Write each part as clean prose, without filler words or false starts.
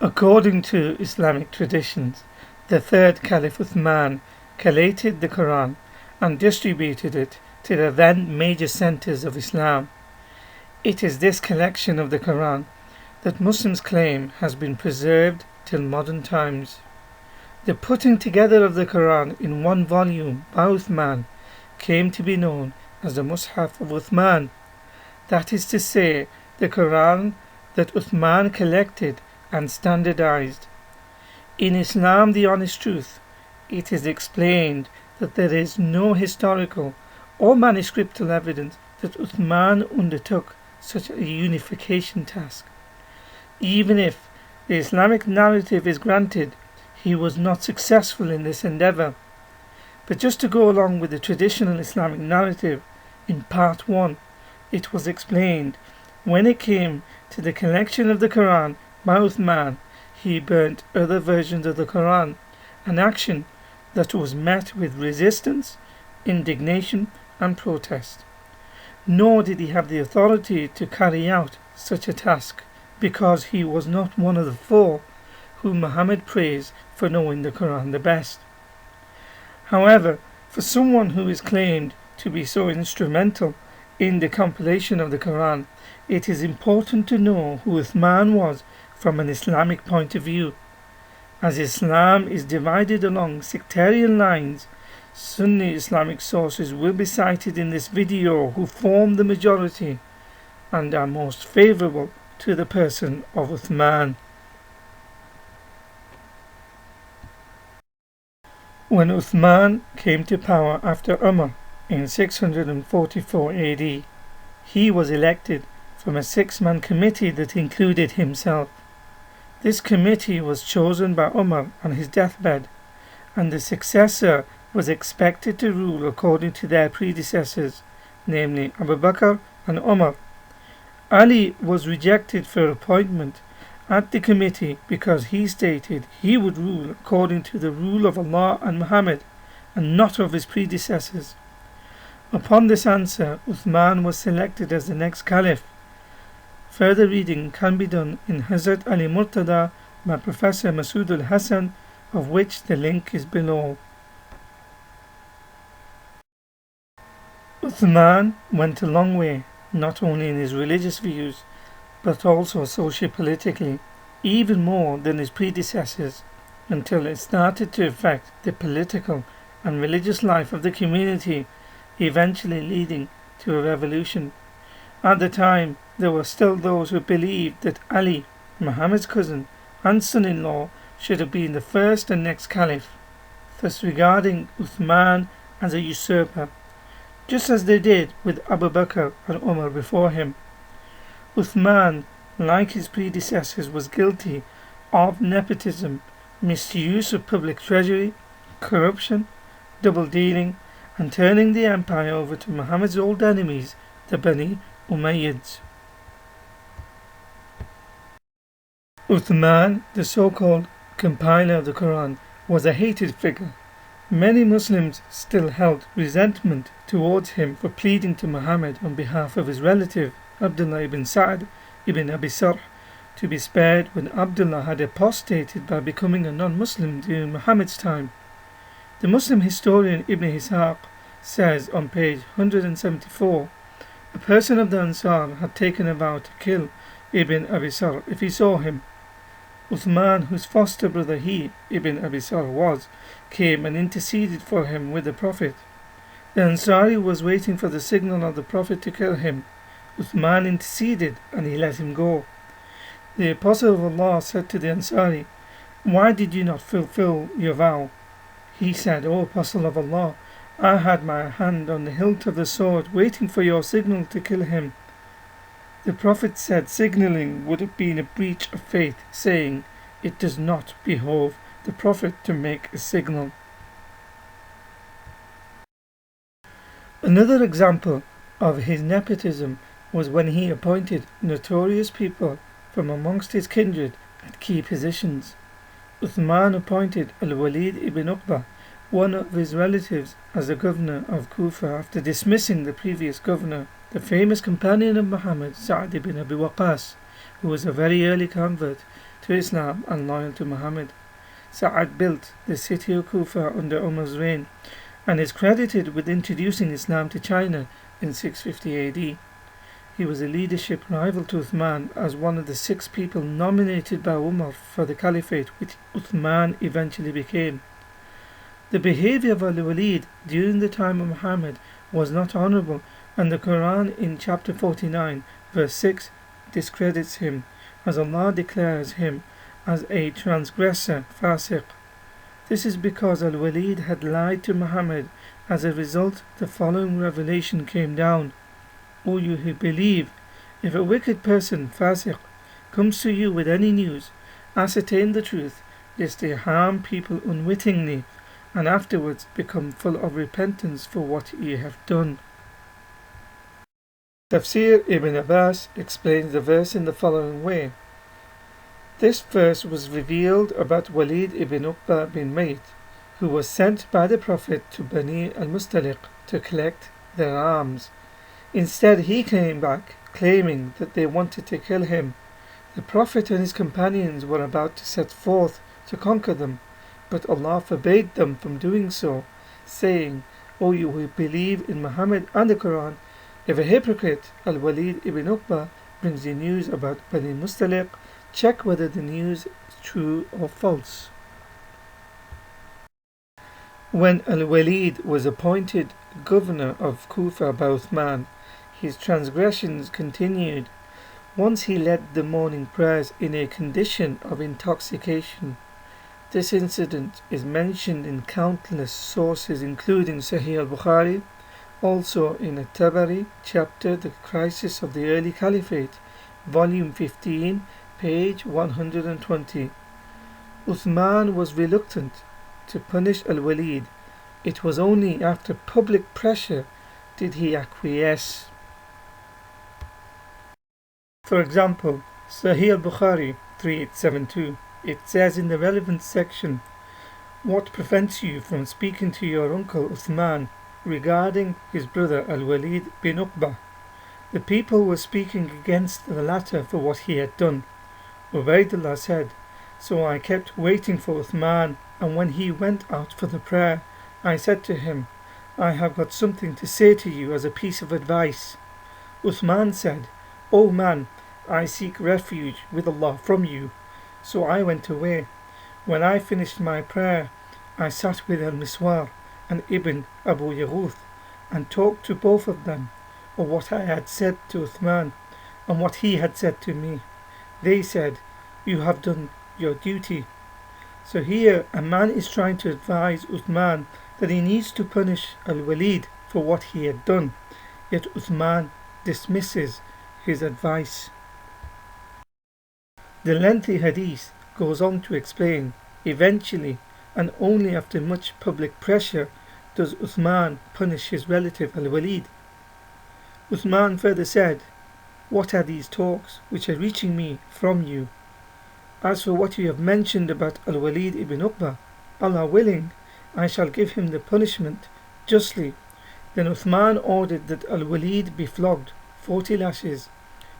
According to Islamic traditions, the third Caliph Uthman collated the Quran and distributed it to the then major centers of Islam. It is this collection of the Quran that Muslims claim has been preserved till modern times. The putting together of the Quran in one volume by Uthman came to be known as the Mus'haf of Uthman. That is to say, the Quran that Uthman collected and standardized. In Islam, the honest truth, it is explained that there is no historical or manuscriptal evidence that Uthman undertook such a unification task. Even if the Islamic narrative is granted, he was not successful in this endeavor. But just to go along with the traditional Islamic narrative, in part 1, it was explained when it came to the collection of the Quran by Uthman, he burnt other versions of the Quran, an action that was met with resistance, indignation and protest. Nor did he have the authority to carry out such a task, because he was not one of the 4 whom Muhammad praised for knowing the Quran the best. However, for someone who is claimed to be so instrumental in the compilation of the Quran, it is important to know who Uthman was from an Islamic point of view. As Islam is divided along sectarian lines, Sunni Islamic sources will be cited in this video who form the majority and are most favorable to the person of Uthman. When Uthman came to power after Umar in 644 AD, he was elected from a 6-man committee that included himself. This committee was chosen by Umar on his deathbed, and the successor was expected to rule according to their predecessors, namely Abu Bakr and Umar. Ali was rejected for appointment at the committee because he stated he would rule according to the rule of Allah and Muhammad and not of his predecessors. Upon this answer, Uthman was selected as the next caliph. Further reading can be done in Hazrat Ali Murtada by Professor Masood al-Hassan, of which the link is below. Uthman went a long way, not only in his religious views, but also socio-politically, even more than his predecessors, until it started to affect the political and religious life of the community, eventually leading to a revolution. At the time, there were still those who believed that Ali, Muhammad's cousin and son-in-law, should have been the first and next caliph, thus regarding Uthman as a usurper, just as they did with Abu Bakr and Umar before him. Uthman, like his predecessors, was guilty of nepotism, misuse of public treasury, corruption, double-dealing, and turning the empire over to Muhammad's old enemies, the Bani Umayyads. Uthman, the so-called compiler of the Quran, was a hated figure. Many Muslims still held resentment towards him for pleading to Muhammad on behalf of his relative Abdullah ibn Sa'd ibn Abi Sarh to be spared when Abdullah had apostated by becoming a non-Muslim during Muhammad's time. The Muslim historian Ibn Ishaq says on page 174, a person of the Ansar had taken a vow to kill Ibn Abi Sarh if he saw him. Uthman, whose foster brother he, Ibn Abi Sarh, was, came and interceded for him with the Prophet. The Ansari was waiting for the signal of the Prophet to kill him. Uthman interceded and he let him go. The Apostle of Allah said to the Ansari, "Why did you not fulfill your vow?" He said, "O Apostle of Allah, I had my hand on the hilt of the sword waiting for your signal to kill him." The Prophet said signaling would have been a breach of faith, saying, "It does not behove the Prophet to make a signal." Another example of his nepotism was when he appointed notorious people from amongst his kindred at key positions. Uthman appointed Al-Walid ibn Uqba, one of his relatives, as the governor of Kufa after dismissing the previous governor, the famous companion of Muhammad, Sa'd ibn Abi Waqqas, who was a very early convert to Islam and loyal to Muhammad. Sa'ad built the city of Kufa under Umar's reign and is credited with introducing Islam to China in 650 AD. He was a leadership rival to Uthman as one of the 6 people nominated by Umar for the caliphate, which Uthman eventually became. The behavior of al-Walid during the time of Muhammad was not honorable, and the Quran in chapter 49 verse 6 discredits him, as Allah declares him as a transgressor, fasiq. This is because al-Walid had lied to Muhammad. As a result, the following revelation came down. O you who believe, if a wicked person, fasiq, comes to you with any news, ascertain the truth, lest they harm people unwittingly, and afterwards become full of repentance for what ye have done. Tafsir Ibn Abbas explains the verse in the following way. This verse was revealed about Walid ibn Uqba bin Mayt, who was sent by the Prophet to Bani al-Mustaliq to collect their arms. Instead, he came back, claiming that they wanted to kill him. The Prophet and his companions were about to set forth to conquer them, but Allah forbade them from doing so, saying, O you who believe in Muhammad and the Quran, if a hypocrite, al-Walid ibn Uqba, brings you news about Bani Mustaliq, check whether the news is true or false. When al-Walid was appointed governor of Kufa by Uthman, his transgressions continued. Once he led the morning prayers in a condition of intoxication. This incident is mentioned in countless sources including Sahih al-Bukhari, also in At-Tabari chapter The Crisis of the Early Caliphate, volume 15, page 120. Uthman was reluctant to punish al-Walid. It was only after public pressure did he acquiesce. For example, Sahih al-Bukhari 3872, it says in the relevant section, what prevents you from speaking to your uncle Uthman regarding his brother al-Walid bin Uqba? The people were speaking against the latter for what he had done. Ubaydullah said, so I kept waiting for Uthman, and when he went out for the prayer, I said to him, I have got something to say to you as a piece of advice. Uthman said, O man, I seek refuge with Allah from you. So I went away. When I finished my prayer, I sat with al-Miswar and Ibn Abu Yaghouth and talked to both of them of what I had said to Uthman and what he had said to me. They said, you have done your duty. So here a man is trying to advise Uthman that he needs to punish al-Walid for what he had done, yet Uthman dismisses his advice. The lengthy hadith goes on to explain, eventually and only after much public pressure does Uthman punish his relative al-Walid. Uthman further said, what are these talks which are reaching me from you? As for what you have mentioned about al-Walid ibn Uqba, Allah willing, I shall give him the punishment justly. Then Uthman ordered that al-Walid be flogged 40 lashes.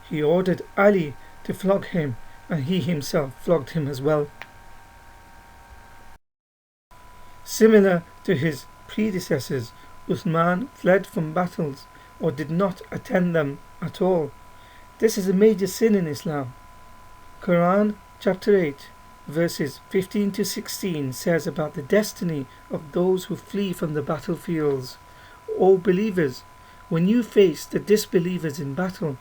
He ordered Ali to flog him, and he himself flogged him as well. Similar to his predecessors, Uthman fled from battles or did not attend them at all. This is a major sin in Islam. Quran chapter 8 verses 15 to 16 says about the destiny of those who flee from the battlefields. O believers, when you face the disbelievers in battle,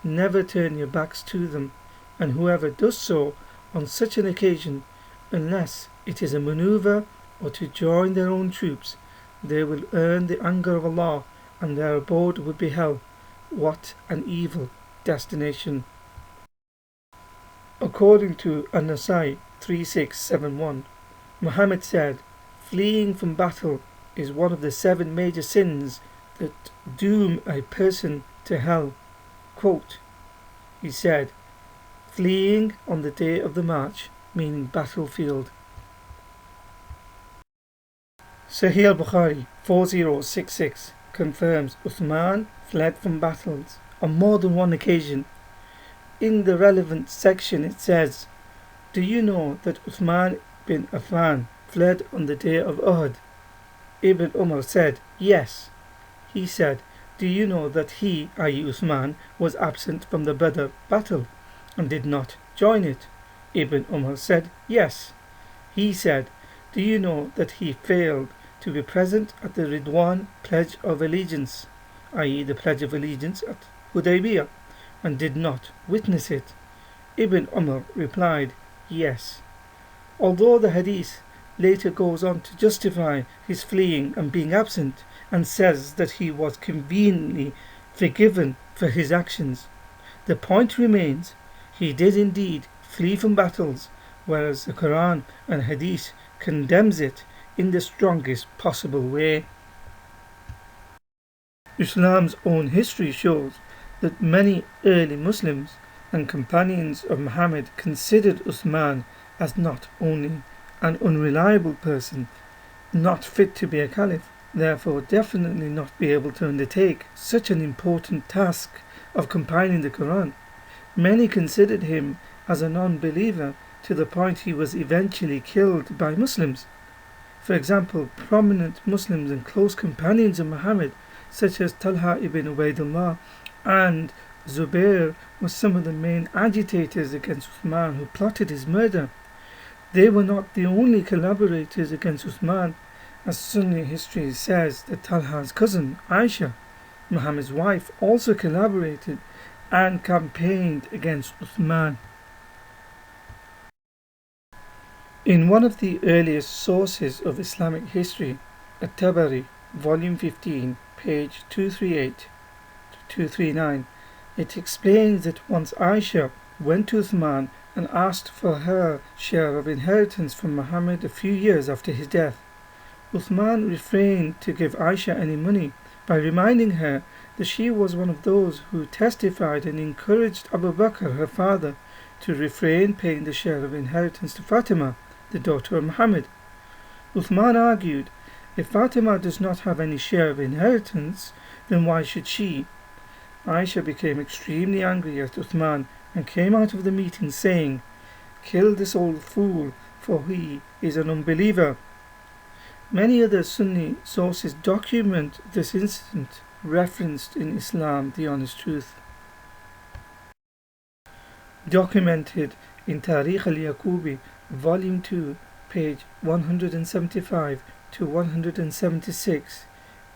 never turn your backs to them, and whoever does so on such an occasion, unless it is a maneuver or to join their own troops, they will earn the anger of Allah, and their abode will be hell. What an evil destination. According to An-Nasai 3671, Muhammad said, fleeing from battle is one of the 7 major sins that doom a person to hell. Quote, he said, fleeing on the day of the march, meaning battlefield. Sahih al-Bukhari 4066 confirms Uthman fled from battles on more than one occasion. In the relevant section it says, Do you know that Uthman bin Affan fled on the day of Uhud? Ibn Umar said, Yes. He said, Do you know that he, i.e. Uthman, was absent from the Badr battle and did not join it? Ibn Umar said, Yes. He said, Do you know that he failed to be present at the Ridwan Pledge of Allegiance, i.e. the Pledge of Allegiance at Hudaybiyah, and did not witness it? Ibn Umar replied, Yes. Although the hadith later goes on to justify his fleeing and being absent, and says that he was conveniently forgiven for his actions, the point remains, he did indeed flee from battles, whereas the Quran and hadith condemns it in the strongest possible way. Islam's own history shows that many early Muslims and companions of Muhammad considered Uthman as not only an unreliable person, not fit to be a caliph, therefore definitely not be able to undertake such an important task of compiling the Quran. Many considered him as a non-believer to the point he was eventually killed by Muslims. For example, prominent Muslims and close companions of Muhammad, such as Talha ibn Ubaidullah and Zubair, were some of the main agitators against Uthman who plotted his murder. They were not the only collaborators against Uthman, as Sunni history says that Talha's cousin, Aisha, Muhammad's wife, also collaborated and campaigned against Uthman. In one of the earliest sources of Islamic history, At-Tabari, volume 15, page 238 to 239, it explains that once Aisha went to Uthman and asked for her share of inheritance from Muhammad a few years after his death. Uthman refrained to give Aisha any money by reminding her that she was one of those who testified and encouraged Abu Bakr, her father, to refrain paying the share of inheritance to Fatima, the daughter of Muhammad. Uthman argued, if Fatima does not have any share of inheritance, then why should she? Aisha became extremely angry at Uthman and came out of the meeting saying, Kill this old fool, for he is an unbeliever. Many other Sunni sources document this incident referenced in Islam, the Honest Truth. Documented in Tarikh al-Yaqubi, volume 2, page 175 to 176,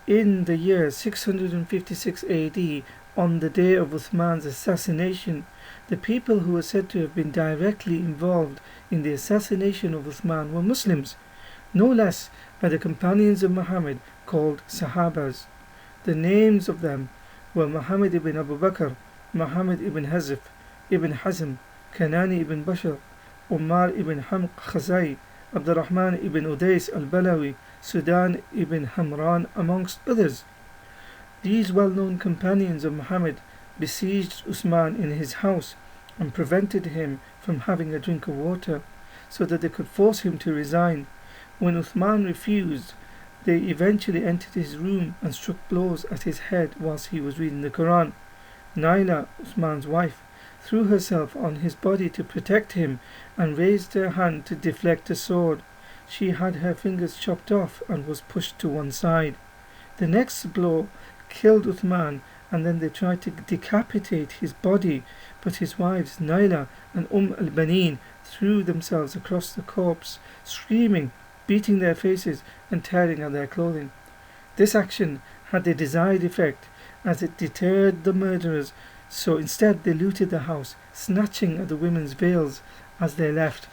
in the year 656 AD, on the day of Uthman's assassination, the people who were said to have been directly involved in the assassination of Uthman were Muslims, no less by the companions of Muhammad called Sahabas. The names of them were Muhammad ibn Abu Bakr, Muhammad ibn Hazm, Kanani ibn Bashar, Umar ibn Hamq Khazai, Abdurrahman ibn Udais al-Balawi, Sudan ibn Hamran, amongst others. These well-known companions of Muhammad besieged Uthman in his house and prevented him from having a drink of water, so that they could force him to resign. When Uthman refused, they eventually entered his room and struck blows at his head whilst he was reading the Quran. Naila, Uthman's wife, threw herself on his body to protect him and raised her hand to deflect a sword. She had her fingers chopped off and was pushed to one side. The next blow killed Uthman, and then they tried to decapitate his body, but his wives Naila and al-Banin threw themselves across the corpse, screaming, beating their faces and tearing at their clothing. This action had the desired effect, as it deterred the murderers, so instead they looted the house, snatching at the women's veils as they left.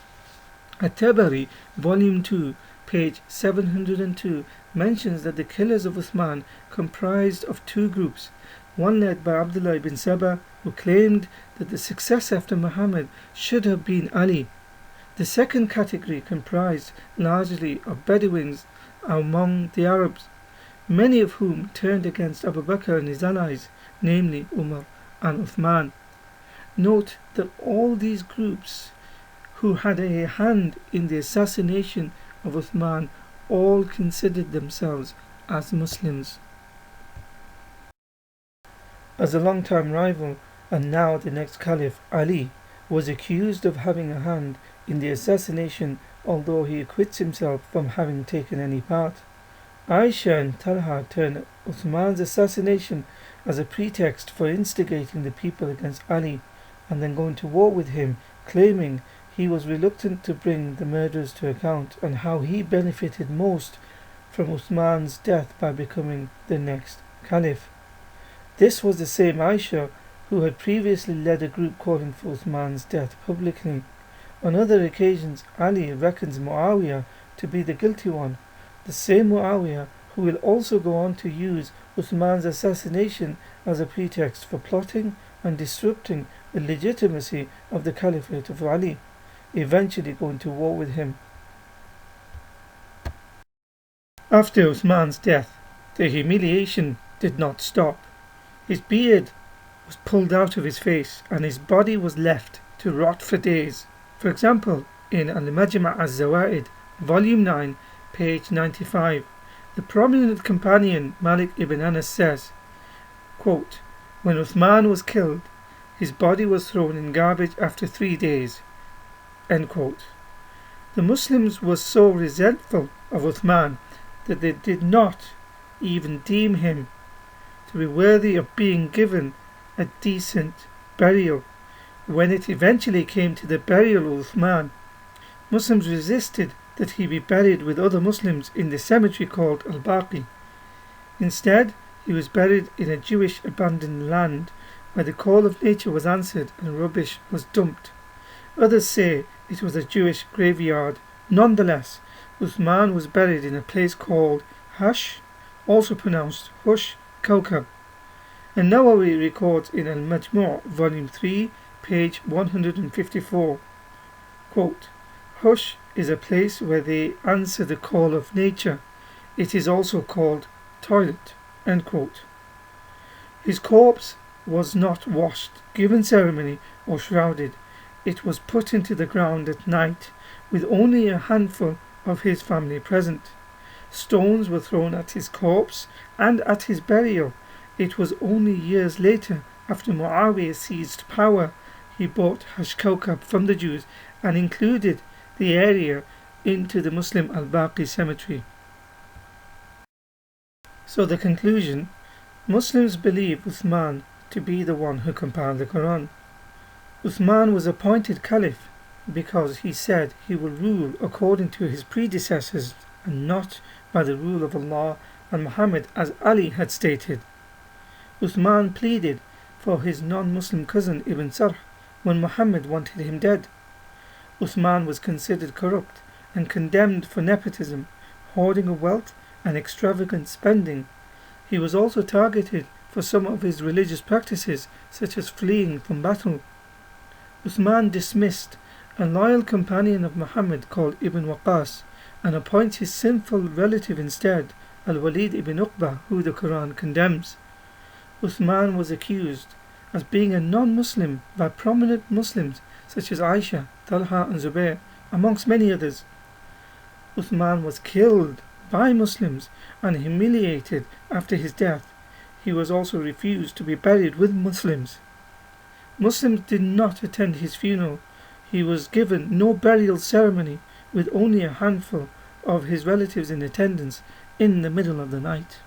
At-Tabari, volume 2, page 702, mentions that the killers of Uthman comprised of two groups, one led by Abdullah ibn Saba, who claimed that the successor after Muhammad should have been Ali. The second category comprised largely of Bedouins among the Arabs, many of whom turned against Abu Bakr and his allies, namely Umar and Uthman. Note that all these groups who had a hand in the assassination of Uthman all considered themselves as Muslims. As a long-time rival and now the next caliph, Ali was accused of having a hand in the assassination, although he acquits himself from having taken any part. Aisha and Talha turn Uthman's assassination as a pretext for instigating the people against Ali and then going to war with him, claiming he was reluctant to bring the murderers to account and how he benefited most from Uthman's death by becoming the next caliph. This was the same Aisha who had previously led a group calling for Uthman's death publicly. On other occasions, Ali reckons Muawiyah to be the guilty one, the same Muawiyah who will also go on to use Uthman's assassination as a pretext for plotting and disrupting the legitimacy of the caliphate of Ali, eventually going to war with him. After Uthman's death, the humiliation did not stop. His beard was pulled out of his face and his body was left to rot for days. For example, in Al-Majma' al-Zawaid, Volume 9, page 95, the prominent companion Malik ibn Anas says, quote, "When Uthman was killed, his body was thrown in garbage after 3 days." End quote. The Muslims were so resentful of Uthman that they did not even deem him to be worthy of being given a decent burial. When it eventually came to the burial of Uthman, Muslims resisted that he be buried with other Muslims in the cemetery called Al-Baqi. Instead, he was buried in a Jewish abandoned land where the call of nature was answered and rubbish was dumped. Others say it was a Jewish graveyard. Nonetheless, Uthman was buried in a place called Hash, also pronounced Hush Kaukab. And Nawawi records in Al-Majmu' Volume 3, page 154, quote, "Hush is a place where they answer the call of nature. It is also called toilet." End quote. His corpse was not washed, given ceremony, or shrouded. It was put into the ground at night, with only a handful of his family present. Stones were thrown at his corpse and at his burial. It was only years later, after Muawiyah seized power, he bought Hashkaukab from the Jews and included the area into the Muslim Al-Baqi cemetery. So the conclusion, Muslims believe Uthman to be the one who compiled the Quran. Uthman was appointed caliph because he said he will rule according to his predecessors and not by the rule of Allah and Muhammad, as Ali had stated. Uthman pleaded for his non-Muslim cousin Ibn Sarh when Muhammad wanted him dead. Uthman was considered corrupt and condemned for nepotism, hoarding of wealth and extravagant spending. He was also targeted for some of his religious practices, such as fleeing from battle. Uthman dismissed a loyal companion of Muhammad called Ibn Waqqas and appoints his sinful relative instead, Al-Walid ibn Uqba, who the Quran condemns. Uthman was accused as being a non-Muslim by prominent Muslims such as Aisha, Talha and Zubair, amongst many others. Uthman was killed by Muslims and humiliated after his death. He was also refused to be buried with Muslims. Muslims did not attend his funeral. He was given no burial ceremony, with only a handful of his relatives in attendance in the middle of the night.